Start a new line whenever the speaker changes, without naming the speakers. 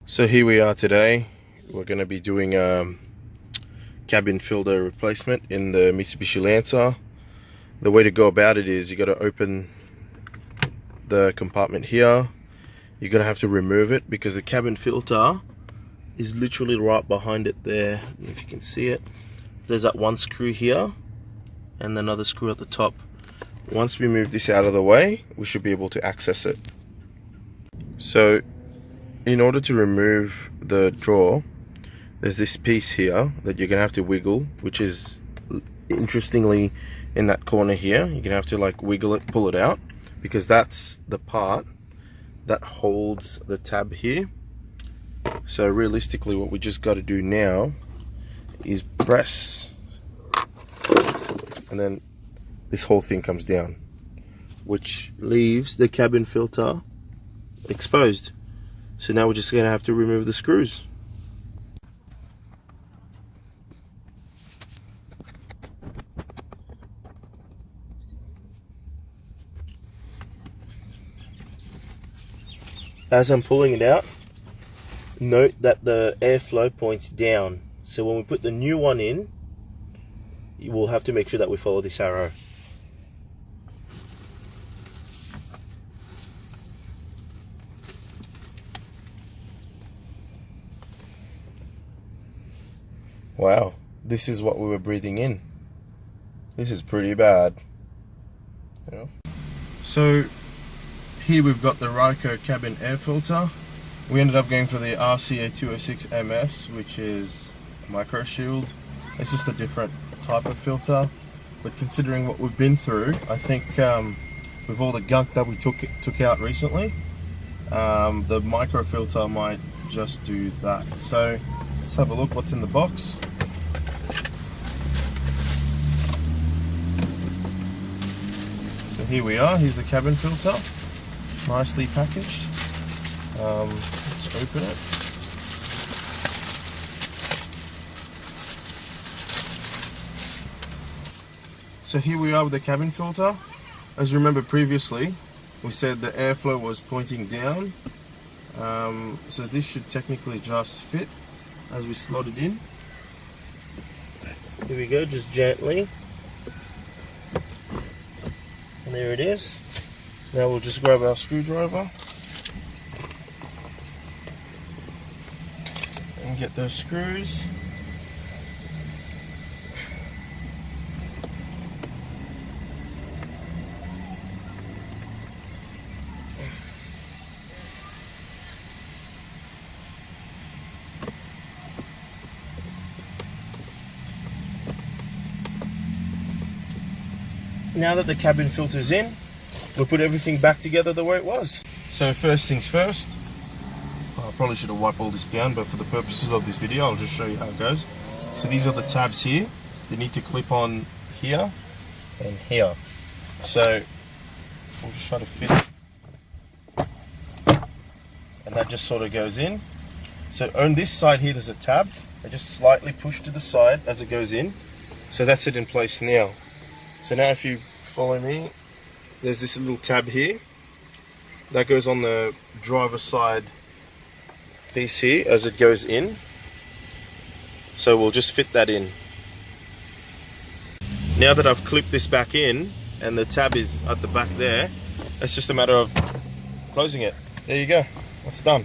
So here we are today. We're going to be doing a cabin filter replacement in the Mitsubishi Lancer. The way to go about it is you got to open the compartment here. You're going to have to remove it because the cabin filter is literally right behind it there. If you can see it, there's that one screw here and another screw at the top. Once we move this out of the way, we should be able to access it. So in order to remove the drawer, there's this piece here that you're gonna have to wiggle, which is interestingly in that corner here. You're gonna have to like wiggle it, pull it out, because that's the part that holds the tab here. So realistically, what we just got to do now is press, and then this whole thing comes down, which leaves the cabin filter exposed. So now we're just going to have to remove the screws. As I'm pulling it out, note that the airflow points down. So when we put the new one in, we'll have to make sure that we follow this arrow. Wow, this is what we were breathing in. This is pretty bad. So here we've got the Ryco cabin air filter. We ended up going for the RCA206MS, which is micro shield. It's just a different type of filter, but considering what we've been through, I think with all the gunk that we took out recently, the micro filter might just do that. So let's have a look what's in the box. So here we are, here's the cabin filter, nicely packaged. Let's open it. So here we are with the cabin filter. As you remember previously, we said the airflow was pointing down. So this should technically just fit as we slot it in. Here we go, just gently. And there it is. Now we'll just grab our screwdriver and get those screws. Now that the cabin filter's in, we'll put everything back together the way it was. So first things first, I probably should have wiped all this down, but for the purposes of this video, I'll just show you how it goes. So these are the tabs here. They need to clip on here and here. So we'll just try to fit it. And that just sort of goes in. So on this side here, there's a tab. I just slightly push to the side as it goes in. So that's it in place now. So now if you follow me, there's this little tab here that goes on the driver's side piece here as it goes in. So we'll just fit that in. Now that I've clipped this back in and the tab is at the back there, it's just a matter of closing it. There you go, it's done.